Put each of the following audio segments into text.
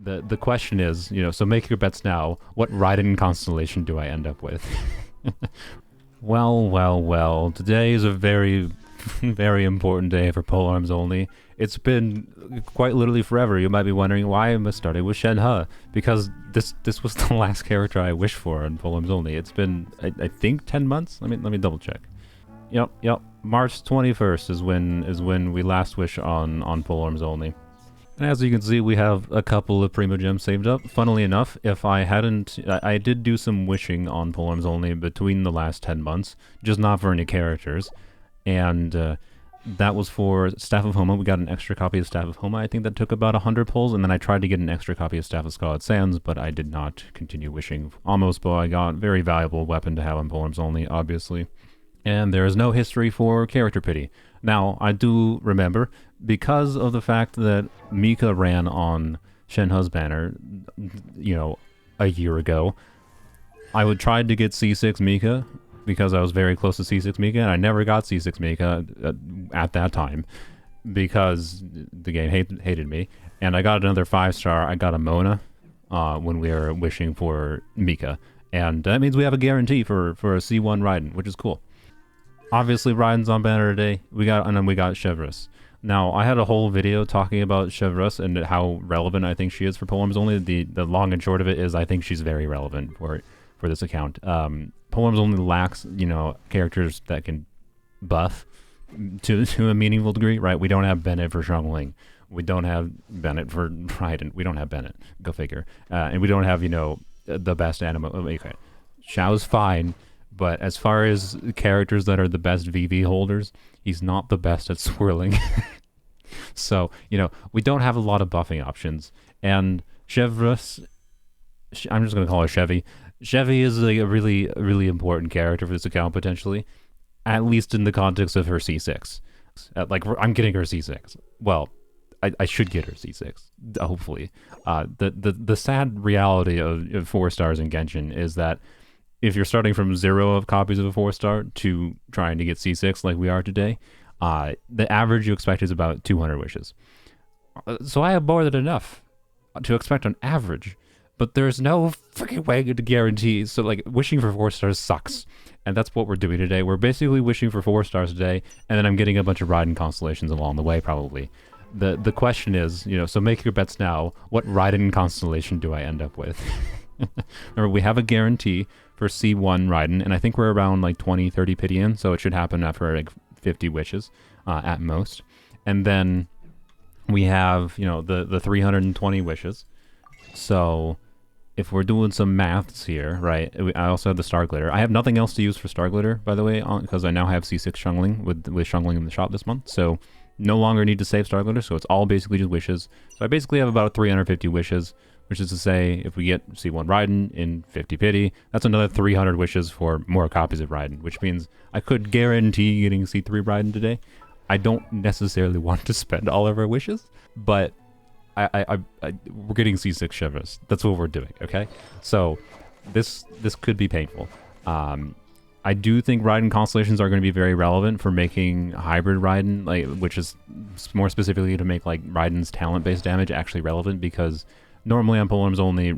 The question is, so make your bets now. What Raiden constellation do I end up with? Well, well, well. Today is a very, very important day for Polearms Only. It's been quite literally forever. You might be wondering why I started with Shenhe, because this was the last character I wished for on Polearms Only. It's been, I think, 10 months. Let me double check. Yep. March 21st is when we last wish on Polearms Only. And as you can see, we have a couple of Primo Gems saved up. Funnily enough, if I hadn't... I did do some wishing on Polearms Only between the last 10 months, just not for any characters. And that was for Staff of Homa. We got an extra copy of Staff of Homa. I think that took about 100 pulls, and then I tried to get an extra copy of Staff of Scarlet Sands, but I did not continue wishing. Almost bow I got. Very valuable weapon to have on Polearms Only, obviously. And there is no history for Character Pity. Now, I do remember, because of the fact that Mika ran on Shenhe's banner, a year ago, I would try to get C6 Mika, because I was very close to C6 Mika, and I never got C6 Mika at that time, because the game hated me. And I got another 5-star, I got a Mona, when we were wishing for Mika. And that means we have a guarantee for a C1 Raiden, which is cool. Obviously, Raiden's on banner today. And then we got Chevreuse. Now, I had a whole video talking about Chevreuse and how relevant I think she is for Polearms Only. The long and short of it is I think she's very relevant for this account. Polearms Only lacks, characters that can buff to a meaningful degree, right? We don't have Bennett for Xiangling. We don't have Bennett for Raiden. We don't have Bennett. Go figure. And we don't have, the best animo. Okay. Xiao's fine. But as far as characters that are the best VV holders, he's not the best at swirling. So, we don't have a lot of buffing options. And Chevreuse, I'm just going to call her Chevy. Chevy is like a really, really important character for this account, potentially. At least in the context of her C6. I'm getting her C6. Well, I should get her C6, hopefully. The sad reality of 4 stars in Genshin is that if you're starting from 0 of copies of a 4-star to trying to get C6 like we are today, the average you expect is about 200 wishes. So I have more than enough to expect on average, but there's no freaking way to guarantee. So wishing for 4 stars sucks. And that's what we're doing today. We're basically wishing for 4 stars today, and then I'm getting a bunch of Raiden constellations along the way, probably. The question is, so make your bets now. What Raiden constellation do I end up with? Remember, we have a guarantee for C1 Raiden, and I think we're around 20, 30 pity in, so it should happen after 50 wishes at most. And then we have, the 320 wishes. So if we're doing some maths here, right, I also have the Star Glitter. I have nothing else to use for Star Glitter, by the way, because I now have C6 Xiangling with Xiangling in the shop this month, so no longer need to save Star Glitter, so it's all basically just wishes. So I basically have about 350 wishes, which is to say, if we get C1 Raiden in 50 pity, that's another 300 wishes for more copies of Raiden, which means I could guarantee getting C3 Raiden today. I don't necessarily want to spend all of our wishes, but we're getting C6 Chevreuse. That's what we're doing, okay? So this could be painful. I do think Raiden constellations are going to be very relevant for making hybrid Raiden, which is more specifically to make Raiden's talent-based damage actually relevant, because normally on Polearms Only,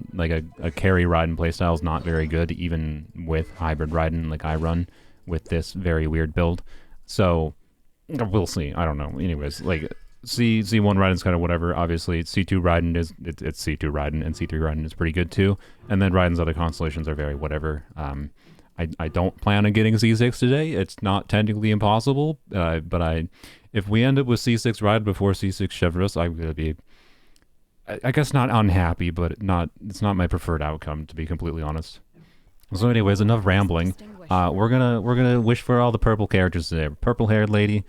a carry Raiden playstyle is not very good, even with hybrid Raiden like I run with this very weird build. So we'll see. I don't know. Anyways, C1 Raiden's kind of whatever. Obviously, C2 Raiden it's C2 Raiden, and C3 Raiden is pretty good too. And then Raiden's other constellations are very whatever. I don't plan on getting C6 today. It's not technically impossible, but if we end up with C6 Raiden before C6 Chevreuse, I'm gonna be, I guess, not unhappy, but it's not my preferred outcome, to be completely honest. So anyways, enough rambling. We're gonna wish for all the purple characters today. Purple-haired lady,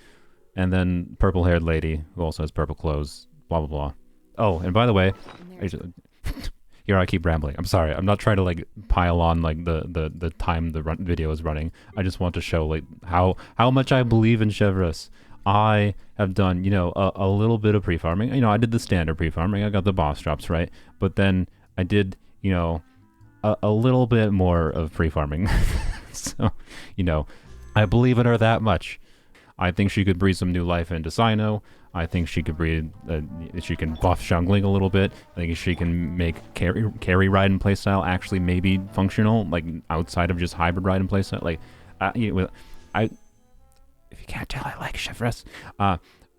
and then purple-haired lady who also has purple clothes. Blah blah blah. Oh, and by the way, here I keep rambling. I'm sorry. I'm not trying to pile on the time the video is running. I just want to show how much I believe in Chevreuse. I have done, a little bit of pre-farming. I did the standard pre-farming. I got the boss drops, right? But then I did, a little bit more of pre-farming. So, I believe in her that much. I think she could breathe some new life into Sino. I think she could breathe. She can buff Shungling a little bit. I think she can make carry Raiden playstyle actually maybe functional, like outside of just hybrid Raiden playstyle. Like, if you can't tell, I like Chevreuse.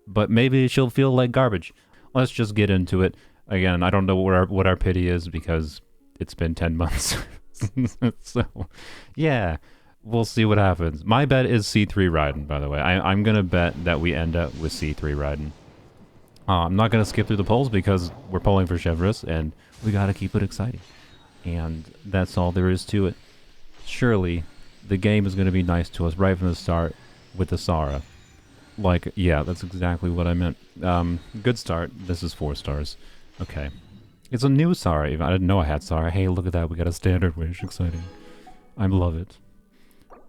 But maybe she'll feel like garbage. Let's just get into it. Again, I don't know what our pity is because it's been 10 months. So, yeah. We'll see what happens. My bet is C3 Raiden, by the way. I'm going to bet that we end up with C3 Raiden. I'm not going to skip through the polls because we're polling for Chevreuse, and we got to keep it exciting. And that's all there is to it. Surely, the game is going to be nice to us right from the start with the Sara. Like, yeah, that's exactly what I meant. Good start. This is 4 stars. Okay. It's a new Sara. Even I didn't know I had Sara. Hey, look at that. We got a standard wish. Exciting. I love it.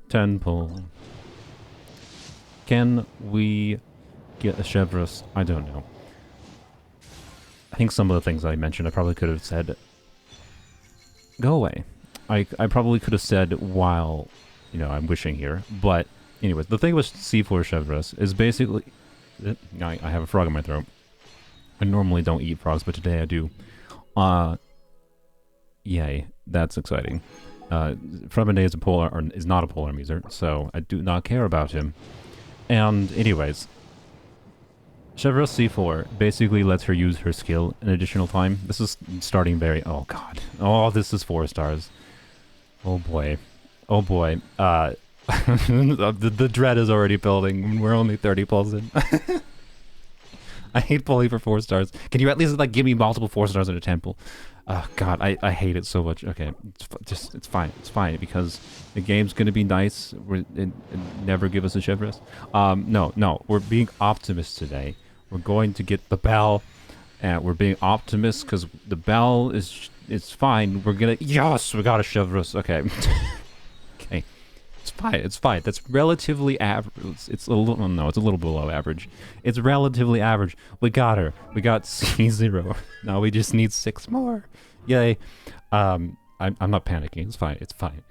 10 pull. Can we get a Chevreuse? I don't know. I think some of the things I mentioned I probably could have said. Go away. I probably could have said while, I'm wishing here. But anyways, the thing with C4 Chevreuse is basically... I have a frog in my throat. I normally don't eat frogs, but today I do. Yay. That's exciting. Fromende is not a polearm user, so I do not care about him. And anyways, Chevreuse C4 basically lets her use her skill an additional time. This is starting very... Oh, God. Oh, this is 4 stars. Oh, boy. Oh, boy. The dread is already building. We're only 30 pulls in. I hate pulling for 4 stars. Can you at least, give me multiple 4 stars in a temple? Oh, God, I hate it so much. Okay, it's fine. It's fine, because the game's going to be nice. It never give us a Chevreuse. No, we're being optimists today. We're going to get the bell, and we're being optimists because the bell it's fine. We're going to... Yes, we got a Chevreuse. Okay. Okay. It's fine. That's relatively average. It's a little... No, it's a little below average. It's relatively average. We got her. We got C0. Now we just need 6 more. Yay. I'm not panicking. It's fine. It's fine.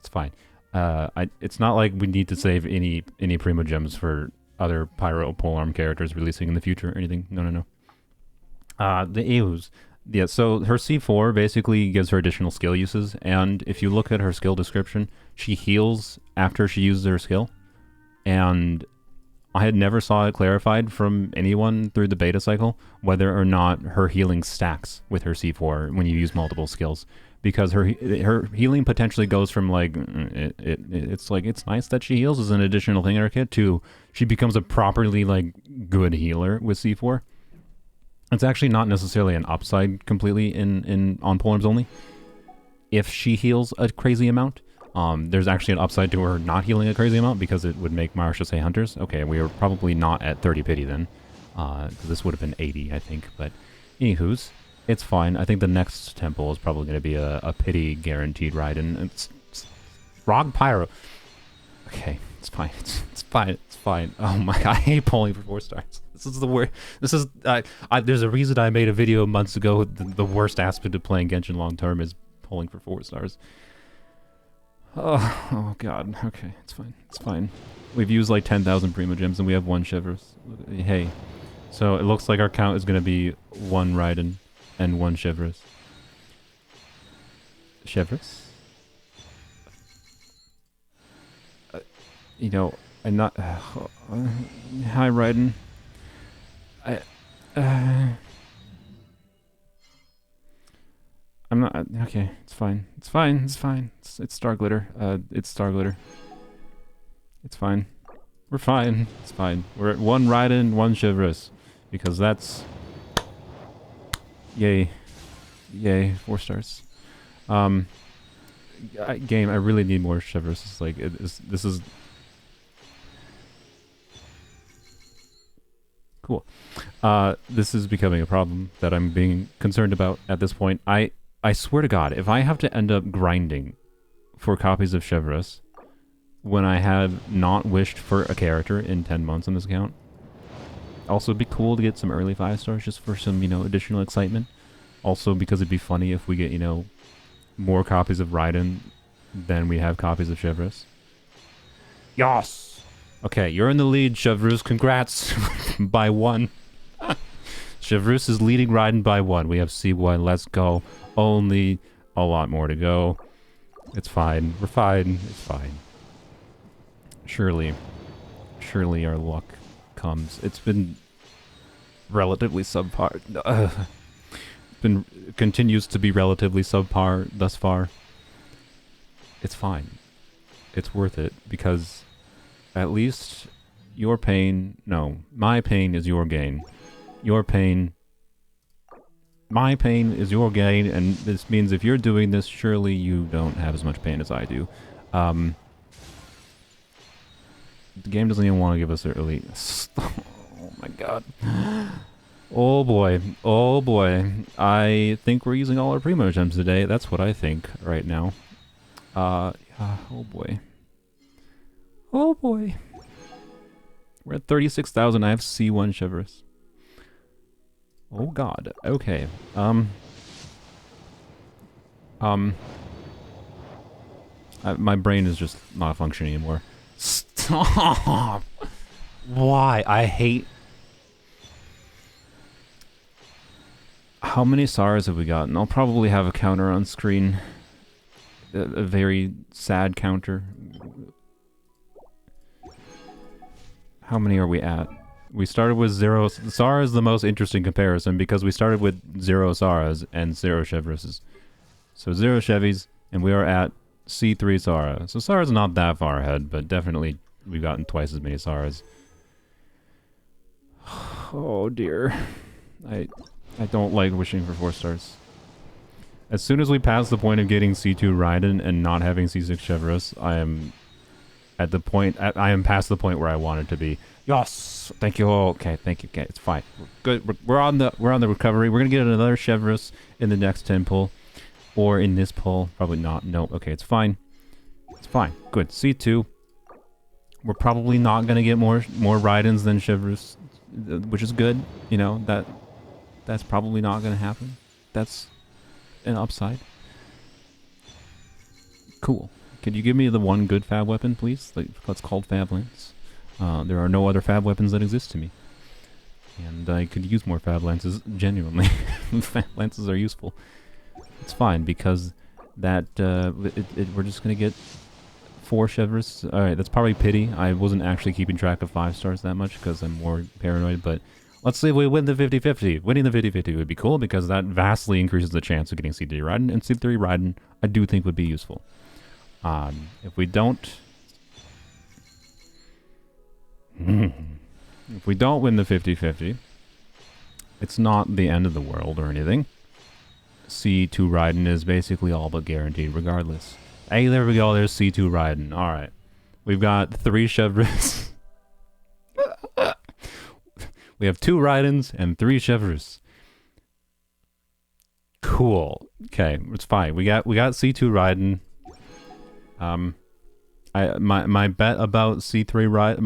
It's not like we need to save any Primo Gems for other Pyro Polearm characters releasing in the future or anything. No. The Eus. Yeah, so her C4 basically gives her additional skill uses, and if you look at her skill description, she heals after she uses her skill, and I had never saw it clarified from anyone through the beta cycle whether or not her healing stacks with her C4 when you use multiple skills, because her healing potentially goes from it's nice that she heals as an additional thing in her kit to she becomes a properly good healer with C4. It's actually not necessarily an upside completely on Polearms Only. If she heals a crazy amount, there's actually an upside to her not healing a crazy amount because it would make Marsha say Hunters. Okay, we are probably not at 30 pity then, because this would have been 80, I think. But anywho's, it's fine. I think the next temple is probably going to be a pity guaranteed Raiden. It's Frog Pyro. Okay, it's fine. It's fine. Oh my god, I hate polling for 4 stars. This is the worst. This is there's a reason I made a video months ago. The worst aspect of playing Genshin long term is polling for 4 stars. Oh god. Okay, it's fine. We've used 10,000 Primo Gems and we have 1 Chevreuse. Hey, so it looks like our count is gonna be 1 Raiden and 1 Chevreuse. Chevreuse? I'm not... hi, Raiden. I'm not... Okay, it's fine. It's It's Star Glitter. It's Star Glitter. It's fine. We're fine. It's fine. We're at 1 Raiden, 1 Chevreuse. Because that's... Yay. 4 stars. Game, I really need more Chevreuses. This is... Cool. This is becoming a problem that I'm being concerned about at this point. I swear to God, if I have to end up grinding for copies of Chevreuse when I have not wished for a character in 10 months on this account, also it'd be cool to get some early 5 stars just for some, additional excitement. Also because it'd be funny if we get, more copies of Raiden than we have copies of Chevreuse. Yas! Okay, you're in the lead, Chevreuse. Congrats. By 1. Chevreuse is leading Raiden by 1. We have C1. Let's go. Only a lot more to go. It's fine. We're fine. It's fine. Surely our luck comes. It's been relatively subpar. Continues to be relatively subpar thus far. It's fine. It's worth it because at least your pain, no, my pain is your gain. Your pain, my pain is your gain, and this means if you're doing this, surely you don't have as much pain as I do. The game doesn't even want to give us early. Oh my god. Oh boy. Oh boy. I think we're using all our primo gems today. That's what I think right now. Oh boy. Oh boy. We're at 36,000. I have C1 Chevreuse. Oh god. Okay. My brain is just not functioning anymore. Stop! Why? I hate... How many SARs have we gotten? I'll probably have a counter on screen. A very sad counter. How many are we at? We started with 0... SAR is the most interesting comparison because we started with 0 SARs and 0 Chevreuses. So 0 Chevys, and we are at C3 Sara. So Sara's not that far ahead, but definitely we've gotten twice as many Saras. Oh dear. I don't like wishing for 4 stars. As soon as we pass the point of getting C2 Raiden and not having C6 Chevreuse, I am at the point... I am past the point where I wanted to be. Yes! Thank you. Okay, thank you. Okay, it's fine. We're good. We're on the recovery. We're gonna get another Chevreuse in the next 10 pull. Or in this pull. Probably not. No. Okay, it's fine. It's fine. Good. C2. We're probably not gonna get more Raidens than Chevreuse, which is good. You know, that's probably not gonna happen. That's an upside. Cool. Could you give me the one good fab weapon, please? Like, what's called Fab Lance. There are no other fab weapons that exist to me. And I could use more Fab Lances, genuinely. Fab Lances are useful. It's fine, because that, we're just gonna get 4 Chevreuse. Alright, that's probably pity. I wasn't actually keeping track of 5 stars that much, because I'm more paranoid, but let's say we win the 50-50. Winning the 50-50 would be cool, because that vastly increases the chance of getting C3 Raiden, and C3 Raiden, I do think would be useful. If we don't... if we don't win the 50-50, it's not the end of the world or anything. C2 Raiden is basically all but guaranteed regardless. Hey, there we go. There's C2 Raiden. Alright. We've got 3 Chevreuse. We have 2 Raidens and 3 Chevreuse. Cool. Okay, it's fine. We got C2 Raiden. My bet about C3 Raiden,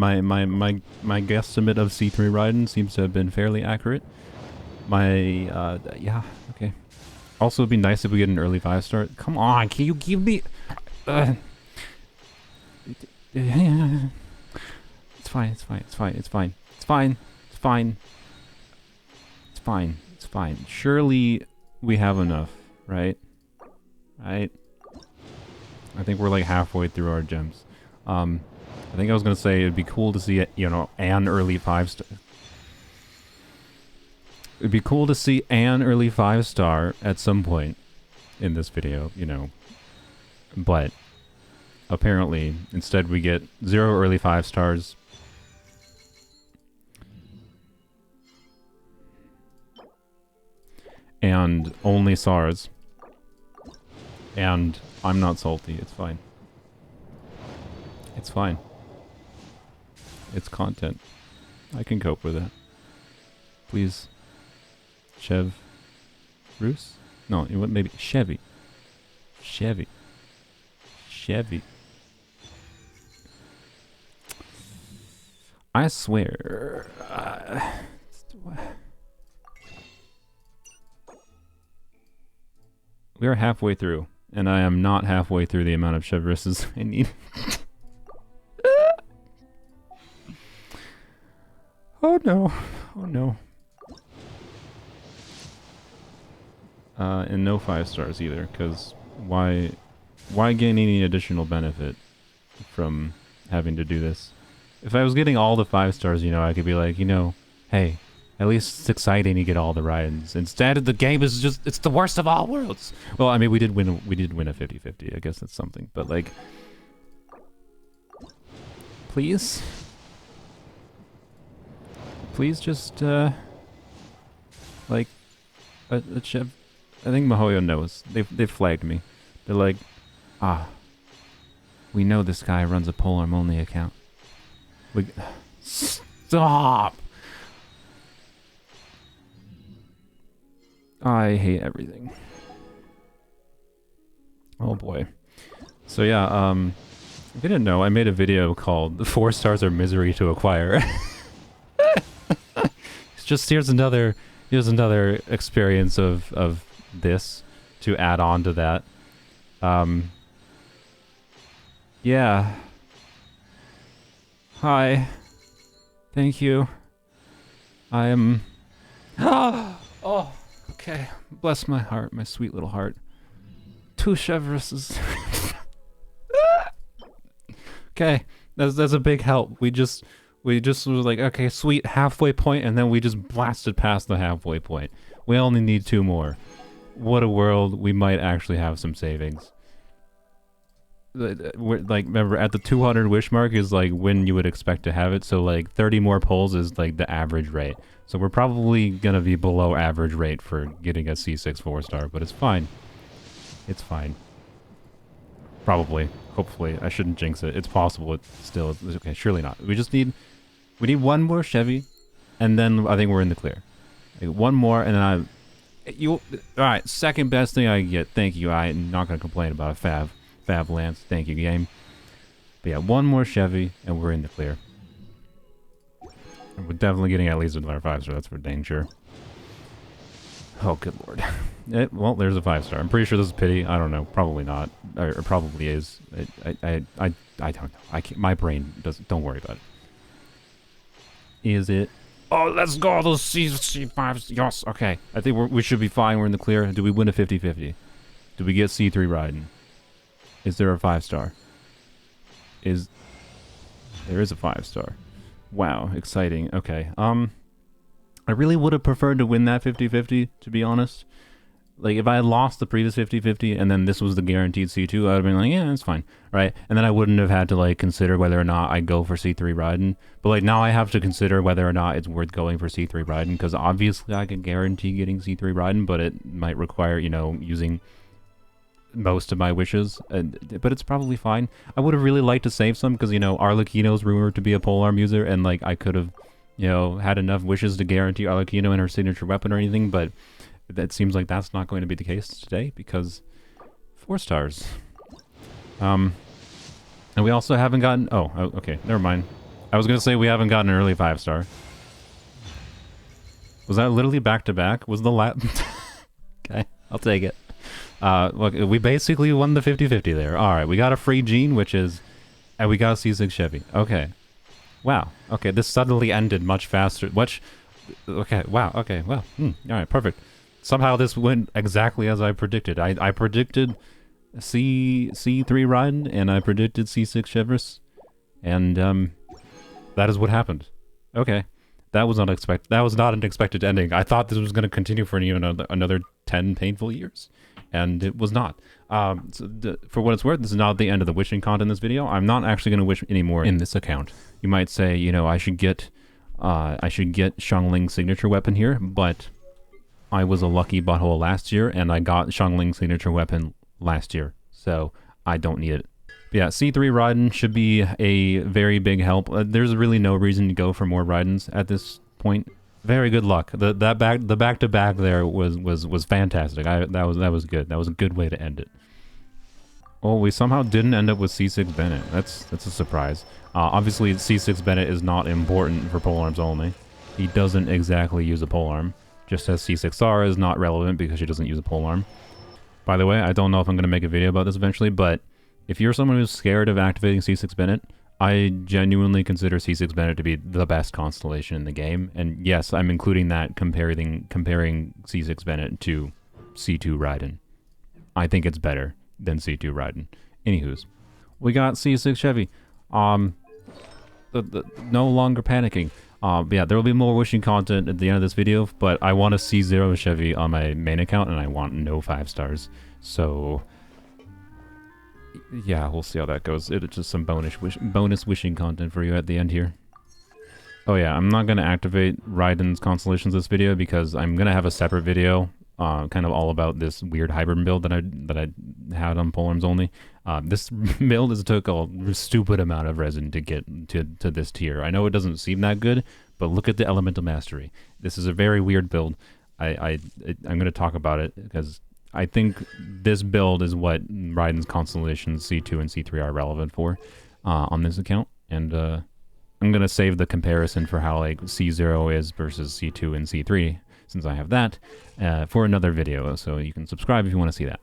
my guesstimate of C3 Raiden seems to have been fairly accurate. Yeah, okay. Also, it'd be nice if we get an early 5-star. Come on, can you give me... It's fine, it's fine, it's fine, it's fine. It's fine, it's fine. It's fine, it's fine. Surely we have enough, right? Right? I think we're like halfway through our gems. I think I was gonna say it'd be cool to see, you know, an early 5-star. It'd be cool to see an early 5-star at some point in this video, you know. But apparently, instead we get 0 early 5-stars. And only SARs. And I'm not salty, it's fine. It's fine. It's content. I can cope with it. Please. Chevreuse? No, maybe Chevy. Chevy. I swear. We are halfway through, and I am not halfway through the amount of Chevreuses I need. Oh no. Oh no. And no 5 stars either, because why gain any additional benefit from having to do this? If I was getting all the 5 stars, you know, I could be like, you know, hey, at least it's exciting to get all the Raidens. Instead, the game is just, it's the worst of all worlds. Well, I mean, we did win a 50-50. I guess that's something. But, like, please? Please just, like, I think Mihoyo knows. They flagged me. They're like, we know this guy runs a Polearm Only account. Stop! I hate everything. Oh boy. So yeah, if you didn't know, I made a video called 4 stars are misery to acquire. It's just here's another experience of this to add on to that. Yeah. Hi. Thank you. I am... Oh, okay. Bless my heart, my sweet little heart. 2 Chevreuses. Okay, that's a big help. We just was like, okay, sweet, halfway point, and then we just blasted past the halfway point. We only need 2 more. What a world. We might actually have some savings. Like, remember, at the 200 wish mark is like when you would expect to have it, so like 30 more pulls is like the average rate. So we're probably gonna be below average rate for getting a C6 4-star, but it's fine. It's fine. Probably. Hopefully. I shouldn't jinx it. It's possible. It's still... Okay, surely not. We need 1 more Chevy, and then I think we're in the clear. Like, 1 more, and then alright, second best thing I get. Thank you. I'm not gonna complain about a Fab Lance. Thank you, game. But yeah, 1 more Chevy, and we're in the clear. And we're definitely getting at least another 5-star. That's for dang sure. Oh, good lord. Well, there's a 5-star. I'm pretty sure this is pity. I don't know. Probably not. Or probably is. I don't know. I can't, my brain doesn't... Don't worry about it. Is it? Oh, let's go. Those C5s. Yes. Okay. I think we should be fine. We're in the clear. Do we win a 50-50? Do we get C3 Raiden? Is there a 5-star? There is a 5-star. Wow. Exciting. Okay. I really would have preferred to win that 50-50, to be honest. Like, if I had lost the previous 50-50 and then this was the guaranteed C2, I would have been like, yeah, that's fine, right? And then I wouldn't have had to, like, consider whether or not I go for C3 Raiden. But, like, now I have to consider whether or not it's worth going for C3 Raiden, because obviously I can guarantee getting C3 Raiden, but it might require, you know, using most of my wishes. But it's probably fine. I would have really liked to save some, because, you know, Arlecchino's rumored to be a polearm user, and, like, I could have... you know, had enough wishes to guarantee Arlecchino and her signature weapon or anything, but that seems like that's not going to be the case today, because 4 stars. And we also haven't gotten... Oh, okay, never mind. I was going to say we haven't gotten an early 5-star. Was that literally back-to-back? Was the Okay, I'll take it. Look, we basically won the 50-50 there. Alright, we got a free Gene, which is... And we got a C6 Chevy. Okay. Wow. Okay, this suddenly ended much faster. Okay, wow. Okay, well. Alright, perfect. Somehow this went exactly as I predicted. I predicted C3 Raiden, and I predicted C6 Chevreuse. And, that is what happened. Okay. That was unexpected. That was not an expected ending. I thought this was going to continue for another 10 painful years. And it was not. For what it's worth, this is not the end of the wishing content in this video. I'm not actually going to wish anymore in this account. You might say, you know, I should get Xiangling's signature weapon here, but I was a lucky butthole last year, and I got Xiangling's signature weapon last year, so I don't need it. But yeah, C3 Raiden should be a very big help. There's really no reason to go for more Raidens at this point. Very good luck. The back-to-back there was fantastic. That was good. That was a good way to end it. Oh, we somehow didn't end up with C6 Bennett. That's a surprise. Obviously, C6 Bennett is not important for Polearms Only. He doesn't exactly use a polearm. Just as C6R is not relevant because she doesn't use a polearm. By the way, I don't know if I'm going to make a video about this eventually, but if you're someone who's scared of activating C6 Bennett, I genuinely consider C6 Bennett to be the best constellation in the game, and yes, I'm including that comparing C6 Bennett to C2 Raiden. I think it's better than C2 Raiden. Anywho's, we got C6 Chevy. No longer panicking. Yeah, there will be more wishing content at the end of this video, but I want a C0 Chevy on my main account, and I want no 5 stars. So yeah, we'll see how that goes. It's just some bonus wishing content for you at the end here. Oh yeah, I'm not gonna activate Raiden's constellations this video because I'm gonna have a separate video, kind of all about this weird hybrid build that I had on Polearms Only. This build took a stupid amount of resin to get to this tier. I know it doesn't seem that good, but look at the elemental mastery. This is a very weird build. I'm gonna talk about it because I think this build is what Raiden's constellations C2 and C3 are relevant for on this account, and I'm gonna save the comparison for how like C0 is versus C2 and C3, since I have that, for another video, so you can subscribe if you want to see that.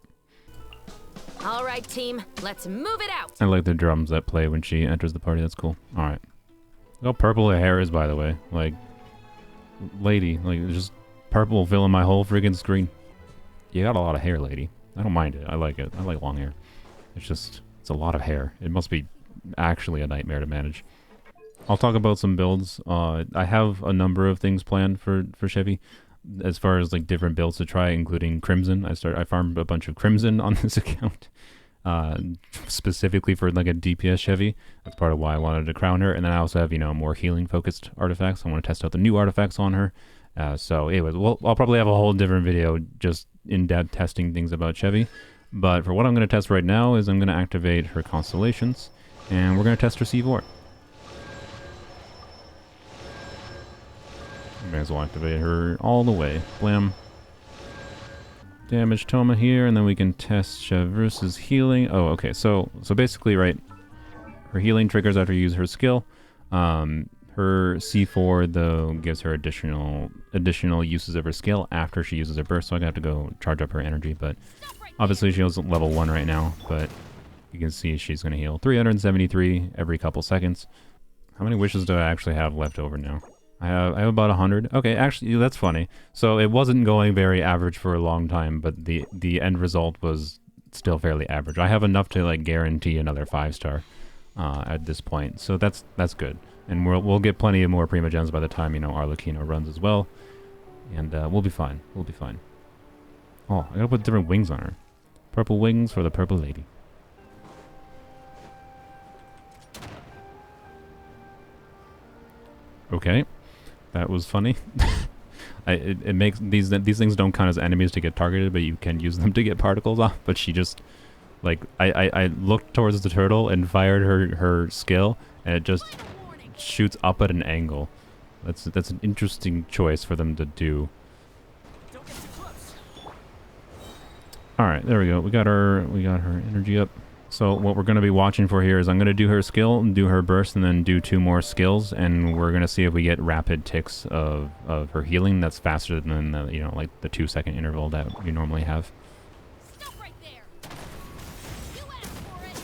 All right, team, let's move it out. I like the drums that play when she enters the party. That's cool. All right. Look how purple her hair is, by the way. Like, lady, like just purple filling my whole freaking screen. You got a lot of hair, lady. I don't mind it. I like it. I like long hair. It's a lot of hair. It must be actually a nightmare to manage. I'll talk about some builds. I have a number of things planned for Chevy, as far as like different builds to try, including Crimson. I farmed a bunch of Crimson on this account, specifically for like a DPS Chevy. That's part of why I wanted to crown her. And then I also have, you know, more healing focused artifacts. I want to test out the new artifacts on her. So anyways, I'll probably have a whole different video just in-depth testing things about Chevy. But for what I'm going to test right now is I'm going to activate her constellations, and we're going to test her C4. May as well activate her all the way. Blam. Damage Toma here, and then we can test Chevreuse's healing. Oh, okay. So basically, right, her healing triggers after you use her skill. Her C4 though gives her additional uses of her skill after she uses her burst. So I have to go charge up her energy, but obviously she has level 1 right now. But you can see she's going to heal 373 every couple seconds. How many wishes do I actually have left over now? I have about 100. Okay, actually, that's funny. So it wasn't going very average for a long time, but the end result was still fairly average. I have enough to like guarantee another 5-star at this point, so that's good. And we'll get plenty of more Prima Gems by the time, you know, Arlecchino runs as well, and we'll be fine. We'll be fine. Oh, I gotta put different wings on her. Purple wings for the purple lady. Okay. That was funny. It makes these things don't count as enemies to get targeted, but you can use them to get particles off. But she just, like, I looked towards the turtle and fired her skill, and it just shoots up at an angle. That's an interesting choice for them to do. All right, there we go. We got her energy up. So what we're going to be watching for here is I'm going to do her skill, do her burst, and then do 2 more skills, and we're going to see if we get rapid ticks of her healing that's faster than the, you know, like the 2-second interval that we normally have. Stop right there. You asked for it.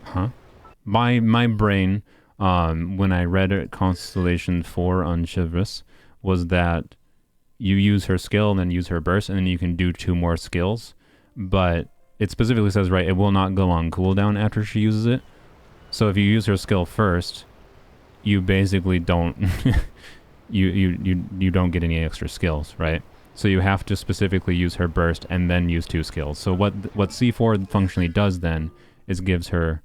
Huh? My brain, when I read Constellation 4 on Chevreuse, was that you use her skill and then use her burst, and then you can do 2 more skills. But it specifically says, right, it will not go on cooldown after she uses it. So if you use her skill first, you basically don't you don't get any extra skills, right? So you have to specifically use her burst and then use 2 skills. So what C4 functionally does then is gives her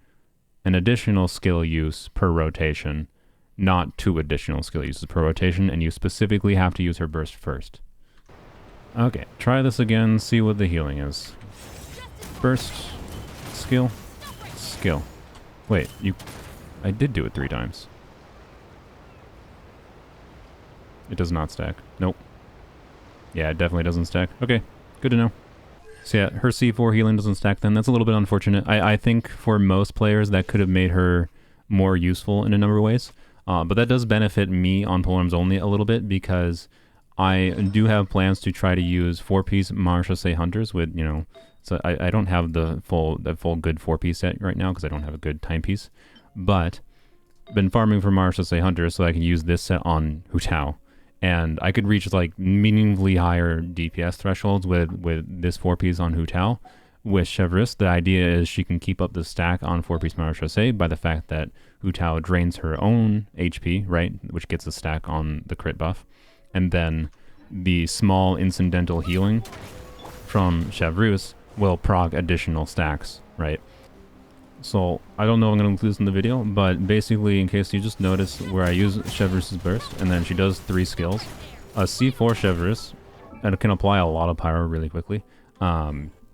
an additional skill use per rotation, not 2 additional skill uses per rotation, and you specifically have to use her burst first. Okay, try this again, see what the healing is. Burst, skill, skill. Wait, I did do it 3 times. It does not stack. Nope. Yeah, it definitely doesn't stack. Okay, good to know. So yeah, her C4 healing doesn't stack then. That's a little bit unfortunate. I think for most players that could have made her more useful in a number of ways. But that does benefit me on Polearms Only a little bit, because I do have plans to try to use 4-piece Marechaussee Hunters with, you know, So I don't have the full good 4-piece set right now because I don't have a good timepiece. But been farming for Marshall Hunter so I can use this set on Hu Tao. And I could reach like meaningfully higher DPS thresholds with this 4-piece on Hu Tao. With Chevreuse, the idea is she can keep up the stack on 4-piece Marshall by the fact that Hu Tao drains her own HP, right? Which gets a stack on the crit buff. And then the small incidental healing from Chevreuse will proc additional stacks, right? So, I don't know if I'm going to include this in the video, but basically, in case you just notice where I use Chevreuse's burst, and then she does 3 skills. A C4 Chevreuse, and it can apply a lot of pyro really quickly.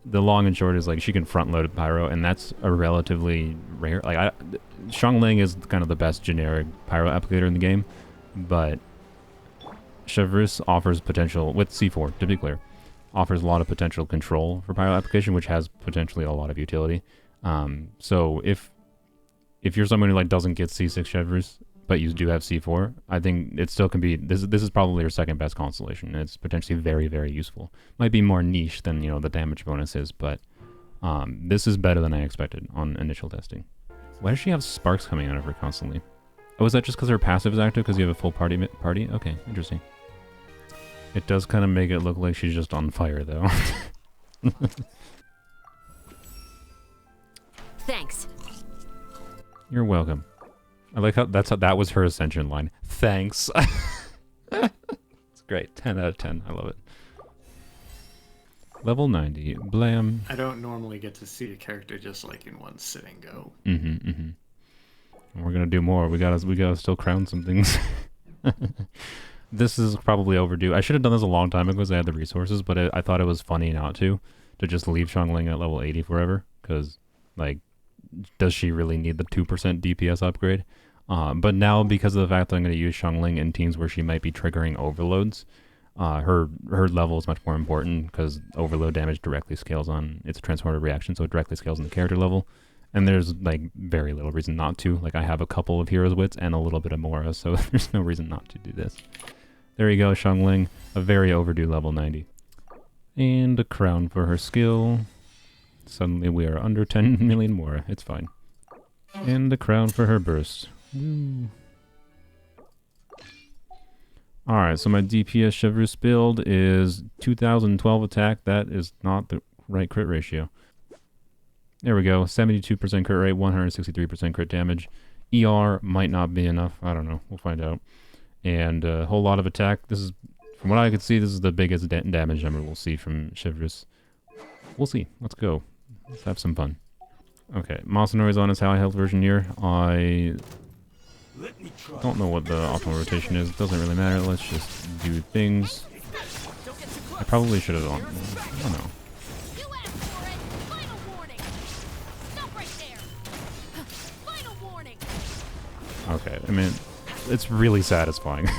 The long and short is, like, she can front-load pyro, and that's a relatively rare... Like, Xiangling is kind of the best generic pyro applicator in the game, but Chevreuse offers potential, with C4, to be clear, offers a lot of potential control for pyro application, which has potentially a lot of utility. So if you're someone who like doesn't get C6 Chevreuse, but you do have C4, I think it still can be, this is probably your second best constellation. It's potentially very, very useful. Might be more niche than, you know, the damage bonus is, but this is better than I expected on initial testing. Why does she have sparks coming out of her constantly? Oh, is that just because her passive is active because you have a full party? Okay, interesting. It does kind of make it look like she's just on fire, though. Thanks. You're welcome. I like how that was her ascension line. Thanks. It's great. 10 out of 10. I love it. Level 90. Blam. I don't normally get to see a character just like in one sitting go. And we're gonna do more. We gotta still crown some things. This is probably overdue. I should have done this a long time ago because I had the resources, but I thought it was funny not to just leave Xiangling at level 80 forever. Because, like, does she really need the 2% DPS upgrade? But now, because of the fact that I'm going to use Xiangling in teams where she might be triggering overloads, her level is much more important because overload damage directly scales on its transformative reaction, so it directly scales on the character level. And there's, like, very little reason not to. Like, I have a couple of Hero's Wits and a little bit of Mora, so there's no reason not to do this. There you go, Xiangling. A very overdue level 90. And a crown for her skill. Suddenly we are under 10 million Mora. It's fine. And a crown for her burst. Woo. Alright, so my DPS Chevreuse build is 2012 attack. That is not the right crit ratio. There we go. 72% crit rate, 163% crit damage. ER might not be enough. I don't know. We'll find out. And a whole lot of attack. This is, from what I could see, this is the biggest damage number we'll see from Chevreuse. We'll see. Let's go. Let's have some fun. Okay, Masanori's on his high health version here. I don't know what the optimal rotation is. It doesn't really matter. Let's just do things. I probably should have done. I don't know. Okay, I mean, it's really satisfying.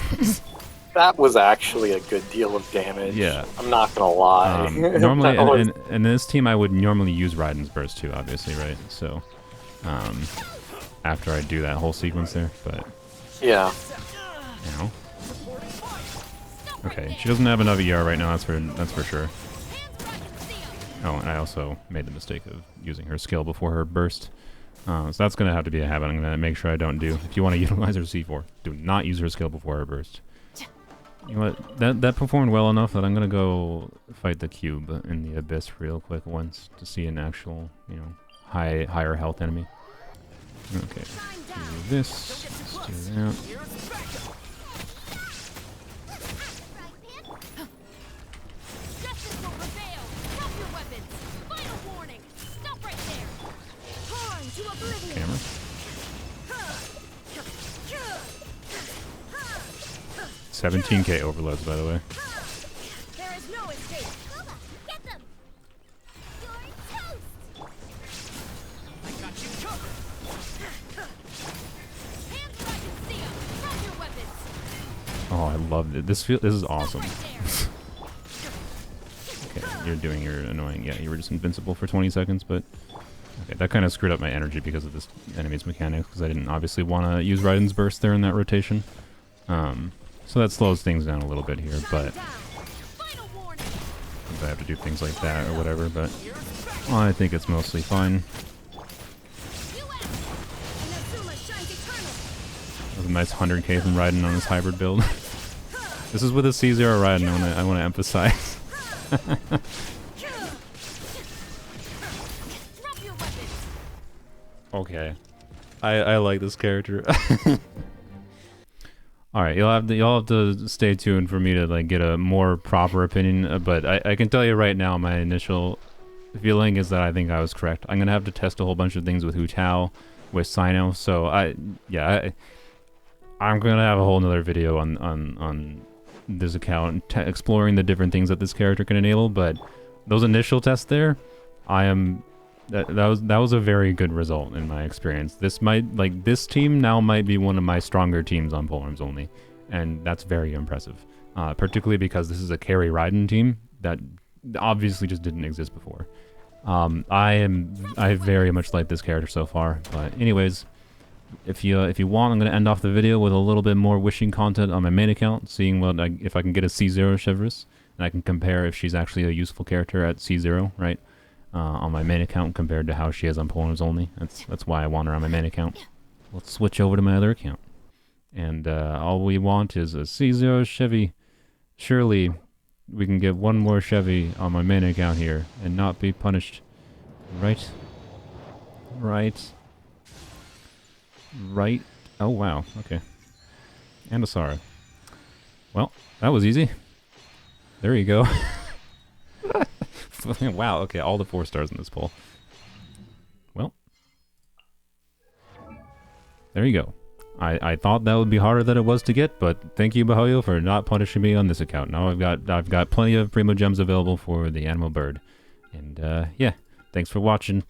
That was actually a good deal of damage. Yeah. I'm not gonna lie. Normally, in this team, I would normally use Raiden's burst too, obviously, right? So, after I do that whole sequence there, but... Yeah. You know. Okay, she doesn't have enough ER right now, that's for sure. Oh, and I also made the mistake of using her skill before her burst. So that's going to have to be a habit I'm going to make sure I don't do. If you want to utilize her C4, do not use her skill before her burst. You know what? That performed well enough that I'm going to go fight the cube in the abyss real quick once to see an actual, you know, higher health enemy. Okay, do this. Let's do that. Camera. 17k overloads, by the way. There is no escape. Get them. You're toast. I got you covered. Hands where I can see them. Drop your weapons. Oh, I loved it. This is awesome. Okay, you're doing your annoying. Yeah, you were just invincible for 20 seconds, but okay, that kind of screwed up my energy because of this enemy's mechanics, because I didn't obviously want to use Raiden's burst there in that rotation. So that slows things down a little bit here, but I have to do things like that or whatever, but I think it's mostly fine. That was a nice 100k from Raiden on his hybrid build. This is with a C0 Raiden, I want to emphasize. Okay. I like this character. Alright, you'll have to stay tuned for me to like get a more proper opinion, but I can tell you right now my initial feeling is that I think I was correct. I'm gonna have to test a whole bunch of things with Hu Tao, with Sino, so I'm gonna have a whole nother video on this account exploring the different things that this character can enable, but those initial tests there, that was a very good result in my experience. This team now might be one of my stronger teams on Polearms Only, and that's very impressive. Particularly because this is a carry Raiden team that obviously just didn't exist before. I very much like this character so far, but anyways, if you want, I'm gonna end off the video with a little bit more wishing content on my main account, seeing if I can get a C0 Chevreuse, and I can compare if she's actually a useful character at C0, right? On my main account compared to how she is on Polearms Only. That's why I want her on my main account. Let's switch over to my other account. And all we want is a C0 Chevy. Surely we can get one more Chevy on my main account here and not be punished. Right? Right. Right. Oh, wow. Okay. And a Sara. Well, that was easy. There you go. Wow, okay, all the 4 stars in this poll. Well. There you go. I thought that would be harder than it was to get, but thank you, Bahoyo, for not punishing me on this account. Now I've got plenty of Primo Gems available for the Animal Bird. And yeah, thanks for watching.